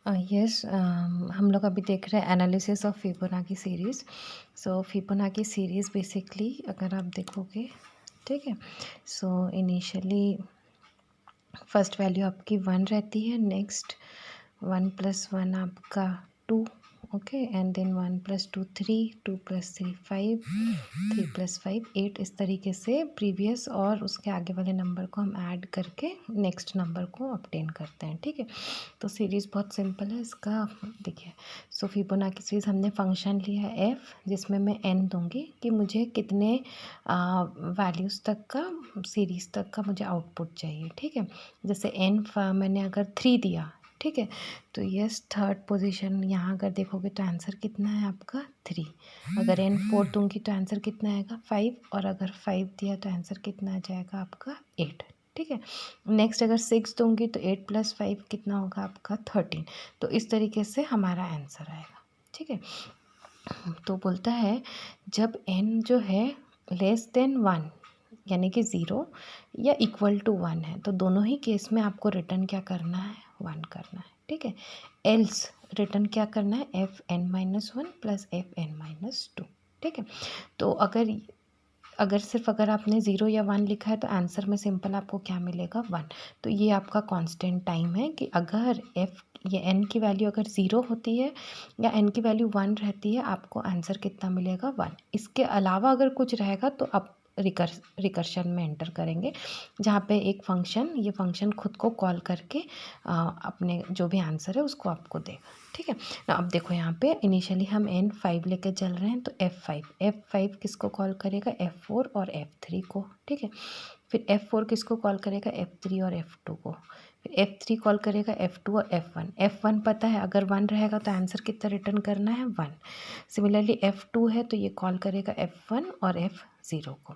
Yes, हम लोग अभी देख रहे हैं analysis of Fibonacci series. So Fibonacci series basically अगर आप देखोगे, ठीक है, सो इनिशियली फर्स्ट वैल्यू आपकी 1 रहती है, नेक्स्ट 1 + 1 आपका 2, ओके, एंड देन 1 + 2 3, 2 + 3 5, 3 + 5 8। इस तरीके से प्रीवियस और उसके आगे वाले नंबर को हम ऐड करके नेक्स्ट नंबर को ऑब्टेन करते हैं, ठीक है। तो सीरीज़ बहुत सिंपल है इसका, देखिए। सो फिबोनाची सीरीज़ हमने फंक्शन लिया है एफ, जिसमें मैं एन दूंगी कि मुझे कितने वैल्यूज़ तक का, सीरीज़ तक का मुझे आउटपुट चाहिए, ठीक है। जैसे एन मैंने अगर 3 दिया, ठीक है, तो यस थर्ड पोजीशन यहाँ अगर देखोगे तो आंसर कितना है आपका 3। अगर एन 4 दूंगी तो आंसर कितना आएगा 5, और अगर 5 दिया तो आंसर कितना आ जाएगा आपका 8, ठीक है। नेक्स्ट अगर 6 दूंगी तो 8 + 5 कितना होगा आपका 13। तो इस तरीके से हमारा आंसर आएगा, ठीक है। तो बोलता है जब n जो है <<1 यानी कि 0 या =1 है, तो दोनों ही केस में आपको रिटर्न क्या करना है, 1 करना है, ठीक है। एल्स रिटर्न क्या करना है, fn-1 + fn-2, ठीक है। तो अगर सिर्फ अगर आपने 0 या 1 लिखा है तो आंसर में सिंपल आपको क्या मिलेगा, 1। तो ये आपका कांस्टेंट टाइम है कि अगर एफ या एन की वैल्यू अगर 0 होती है या एन की वैल्यू 1 रहती है, आपको आंसर कितना मिलेगा, 1। इसके अलावा अगर कुछ रहेगा तो आप रिकर्शन में एंटर करेंगे, जहाँ पे एक फंक्शन, ये फंक्शन खुद को कॉल करके अपने जो भी आंसर है उसको आपको देगा, ठीक है ना। अब देखो यहाँ पे इनिशियली हम n5 लेके चल रहे हैं, तो f5 किसको कॉल करेगा, f4 और f3 को, ठीक है। फिर f4 किसको कॉल करेगा, f3 और f2 को। फिर f3 कॉल करेगा f2 और f1 पता है अगर 1 रहेगा तो आंसर कितना रिटर्न करना है, 1। सिमिलरली f2 है तो ये कॉल करेगा f1 और f0 को।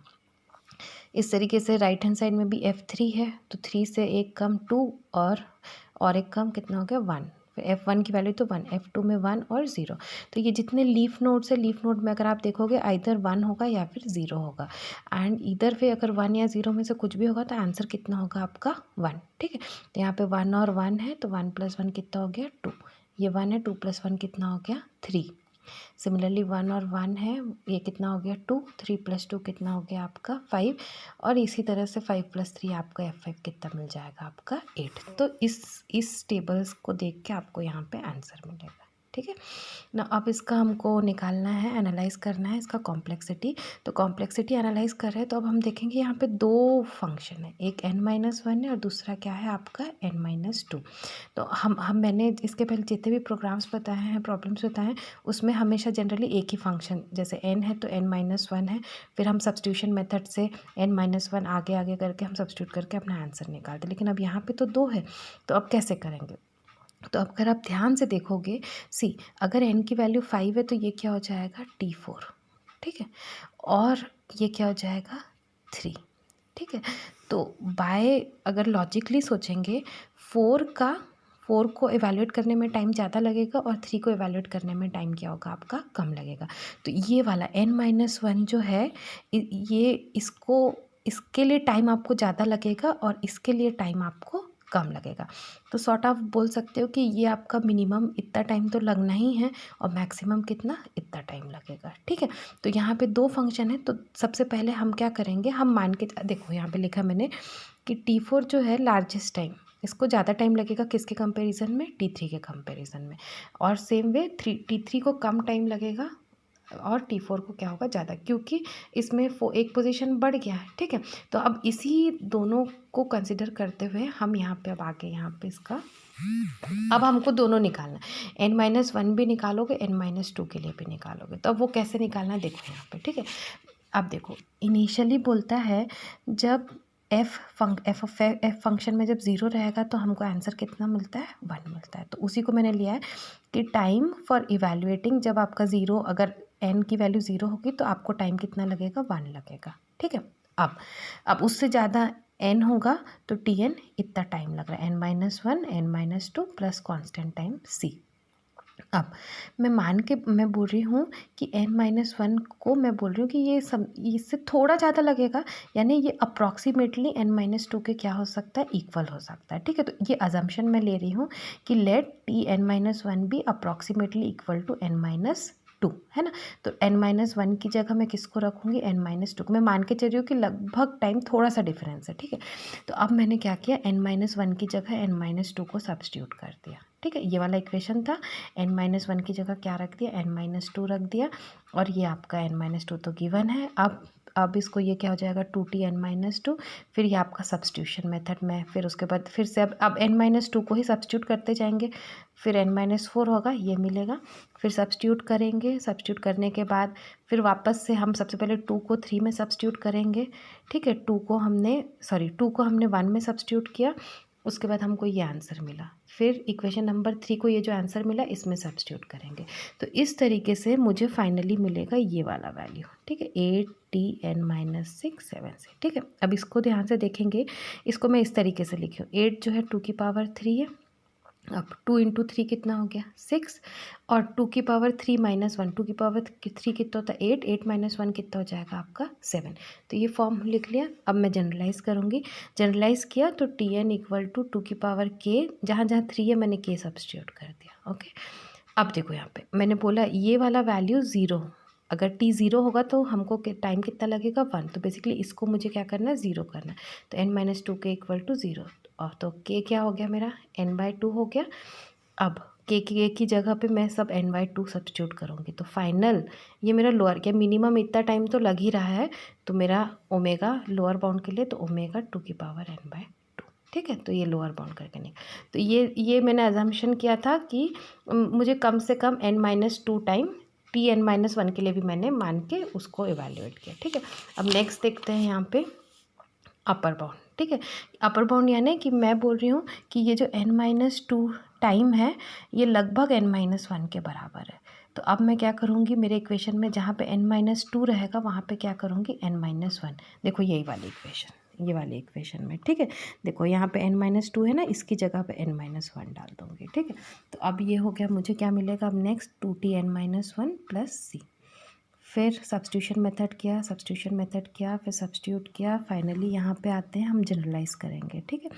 इस तरीके से राइट हैंड साइड में भी f3 है, तो 3 से एक कम 2, और एक कम कितना हो गया, 1। फिर f1 की वैल्यू तो 1, f2 में 1 और 0। तो ये जितने लीफ नोड्स है, लीफ नोड में अगर आप देखोगे आइदर 1 होगा या फिर 0 होगा, एंड इधर पे अगर 1 या 0 में से कुछ भी होगा तो आंसर कितना होगा आपका, 1, ठीक है। तो यहाँ पे 1 और 1 है, तो 1 + 1 कितना हो गया, 2। ये 1 है, 2 + 1 कितना हो गया, 3। सिमिलरली 1 और 1 है, ये कितना हो गया, 2। 3 + 2 कितना हो गया आपका 5, और इसी तरह से 5 + 3 आपका f5 कितना मिल जाएगा आपका 8। तो इस टेबल्स को देख के आपको यहाँ पे आंसर मिलेगा, ठीक है ना। अब इसका हमको निकालना है, एनालाइज करना है इसका कॉम्प्लेक्सिटी। तो कॉम्प्लेक्सिटी एनालाइज कर रहे हैं तो अब हम देखेंगे यहाँ पे दो फंक्शन है, एक n-1 है और दूसरा क्या है आपका n-2। तो मैंने इसके पहले जितने भी प्रोग्राम्स बताए हैं, प्रॉब्लम्स बताए हैं, उसमें हमेशा जनरली एक ही फंक्शन, जैसे n है तो n-1 है, फिर हम सब्स्टिट्यूशन मेथड से n-1 आगे आगे करके हम सब्स्टिट्यूट करके अपना आंसर निकालते। लेकिन अब यहाँ पे तो 2 है, तो अब कैसे करेंगे। तो अब अगर आप ध्यान से देखोगे, सी अगर n की वैल्यू 5 है तो ये क्या हो जाएगा, t4, ठीक है, और ये क्या हो जाएगा, 3, ठीक है। तो बाय अगर लॉजिकली सोचेंगे, 4 को एवेल्यूएट करने में टाइम ज़्यादा लगेगा और 3 को एवेल्यूएट करने में टाइम क्या होगा आपका, कम लगेगा। तो ये वाला n-1 जो है, ये इसके लिए टाइम आपको ज़्यादा लगेगा और इसके लिए टाइम आपको कम लगेगा। तो सॉर्ट आप बोल सकते हो कि ये आपका मिनिमम इतना टाइम तो लगना ही है और मैक्सिमम कितना, इतना टाइम लगेगा, ठीक है। तो यहाँ पे 2 फंक्शन है, तो सबसे पहले हम क्या करेंगे, हम मान के देखो यहाँ पे लिखा मैंने कि t4 जो है लार्जेस्ट टाइम, इसको ज़्यादा टाइम लगेगा किसके कंपैरिजन में, t3 के कंपैरिजन में, और सेम वे t3 को कम टाइम लगेगा और t4 को क्या होगा, ज़्यादा, क्योंकि इसमें एक पोजीशन बढ़ गया है, ठीक है। तो अब इसी दोनों को कंसिडर करते हुए हम यहाँ पे अब आगे यहाँ पे इसका, अब हमको दोनों निकालना है, n-1 भी निकालोगे, n-2 के लिए भी निकालोगे, तो अब वो कैसे निकालना है देखो यहाँ पे, ठीक है। अब देखो इनिशियली बोलता है जब एफ फंक्शन में जब 0 रहेगा तो हमको आंसर कितना मिलता है, 1 मिलता है। तो उसी को मैंने लिया है कि टाइम फॉर इवैल्यूएटिंग, जब आपका 0, अगर n की वैल्यू 0 होगी तो आपको टाइम कितना लगेगा, 1 लगेगा, ठीक है। अब उससे ज़्यादा n होगा तो tn इतना टाइम लग रहा है, n-1 n-2 plus constant time c। अब मैं बोल रही हूँ कि n-1 को मैं बोल रही हूँ कि ये इससे थोड़ा ज़्यादा लगेगा, यानी ये अप्रॉक्सीमेटली n-2 के क्या हो सकता है, इक्वल हो सकता है। ठीक है, तो ये अजम्पशन मैं ले रही हूँ कि let t n-1 be approximately equal to n-2, है ना। तो n-1 की जगह मैं किसको रखूँगी, n-2 को। मैं मान के चल रही हूँ कि लगभग टाइम थोड़ा सा डिफरेंस है। ठीक है, तो अब मैंने क्या किया, n-1 की जगह n-2 को सब्स्टिट्यूट कर दिया। ठीक है, ये वाला इक्वेशन था, n-1 की जगह क्या रख दिया, n-2 रख दिया, और ये आपका n-2 तो गिवन है। अब इसको ये क्या हो जाएगा, 2t n-2, फिर ये आपका सब्स्टिट्यूशन मेथड में, फिर उसके बाद फिर से अब n-2 को ही सब्स्टिट्यूट करते जाएंगे, फिर n-4 होगा, ये मिलेगा, फिर सब्स्टिट्यूट करेंगे, सब्स्टिट्यूट करने के बाद फिर वापस से हम सबसे पहले 2 को 3 में सब्स्टिट्यूट करेंगे। ठीक है, 2 को हमने 1 में सब्स्टिट्यूट किया, उसके बाद हमको ये आंसर मिला, फिर इक्वेशन नंबर 3 को ये जो आंसर मिला इसमें सब्स्टिट्यूट करेंगे। तो इस तरीके से मुझे फाइनली मिलेगा ये वाला वैल्यू। ठीक है, 8t n-6 7 से। ठीक है, अब इसको ध्यान से देखेंगे, इसको मैं इस तरीके से लिखी हूँ, 8 जो है 2 की पावर 3 है, अब 2 इंटू 3 कितना हो गया, 6, और 2 की पावर 3 माइनस 1, 2 की पावर 3 कितना होता है, 8, 8 माइनस 1 कितना हो जाएगा आपका 7। तो ये फॉर्म लिख लिया। अब मैं जनरलाइज़ करूँगी, जनरलाइज़ किया तो Tn इक्वल टू 2 की पावर k, जहाँ जहाँ 3 है मैंने k सब्स्टिट्यूट कर दिया। ओके, अब देखो यहाँ पे मैंने बोला ये वाला वैल्यू 0, अगर t 0 होगा तो हमको टाइम कितना लगेगा, 1, तो बेसिकली इसको मुझे क्या करना है, 0 करना है। तो n-2 के इक्वल टू 0, और तो k क्या हो गया मेरा, n/2 हो गया। अब k की जगह पे मैं सब n/2 सब्स्टिट्यूट करूँगी, तो फाइनल ये मेरा लोअर, क्या मिनिमम इतना टाइम तो लग ही रहा है, तो मेरा ओमेगा लोअर बाउंड के लिए तो ओमेगा 2 की पावर n/2। ठीक है, तो ये लोअर बाउंड करके नहीं, तो ये मैंने अजम्पशन किया था कि मुझे कम से कम n-2 टाइम Tn-1 के लिए भी मैंने मान के उसको इवैल्यूएट किया। ठीक है, अब नेक्स्ट देखते हैं यहाँ पे अपर बाउंड। ठीक है, अपर बाउंड यानी कि मैं बोल रही हूँ कि ये जो n-2 टाइम है ये लगभग n-1 के बराबर है। तो अब मैं क्या करूँगी, मेरे इक्वेशन में जहाँ पे n-2 रहेगा वहाँ पे क्या करूँगी, n-1। देखो यही वाली इक्वेशन, ये वाली इक्वेशन में। ठीक है, देखो यहाँ पे n-2 है ना, इसकी जगह पे n-1 डाल दूँगी। ठीक है, तो अब ये हो गया, मुझे क्या मिलेगा अब next, 2t n-1 plus c, फिर सब्स्टिट्यूशन मेथड किया, फिर सब्स्टिट्यूट किया, फाइनली यहाँ पे आते हैं हम जनरलाइज़ करेंगे। ठीक है,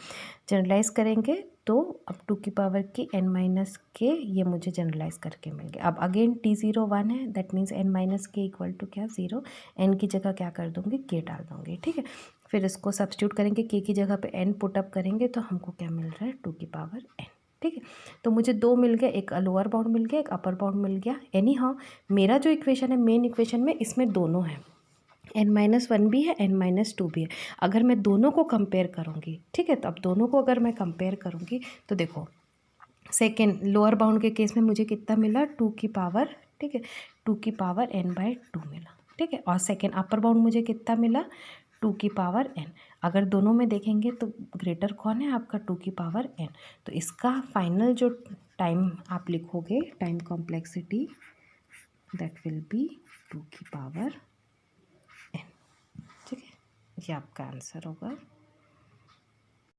जनरलाइज़ करेंगे तो अब 2 की पावर की n-k, ये मुझे जनरलाइज़ करके मिल गया। अब अगेन t0 1 है, that means n-k equal to क्या, 0, n की जगह क्या कर दूँगी, k डाल दूँगी। ठीक है, फिर इसको सब्स्टिट्यूट करेंगे, k की जगह पे n पुटअप करेंगे तो हमको क्या मिल रहा है, 2 की पावर n। ठीक है, तो मुझे 2 मिल गए, एक लोअर बाउंड मिल गया, एक अपर बाउंड मिल गया। एनी हाउ मेरा जो इक्वेशन है, मेन इक्वेशन में इसमें दोनों है, n-1 भी है, n-2 भी है। अगर मैं दोनों को कंपेयर करूँगी, ठीक है, तो अब दोनों को अगर मैं कंपेयर करूँगी तो देखो, सेकेंड लोअर बाउंड के केस में मुझे कितना मिला, 2 की पावर, ठीक है, 2 की पावर n/2 मिला। ठीक है, और सेकेंड अपर बाउंड मुझे कितना मिला, 2 की पावर n। अगर दोनों में देखेंगे तो ग्रेटर कौन है आपका, 2 की पावर n। तो इसका फाइनल जो टाइम आप लिखोगे, time complexity, that will be 2 की पावर n। ठीक है, ये आपका आंसर होगा।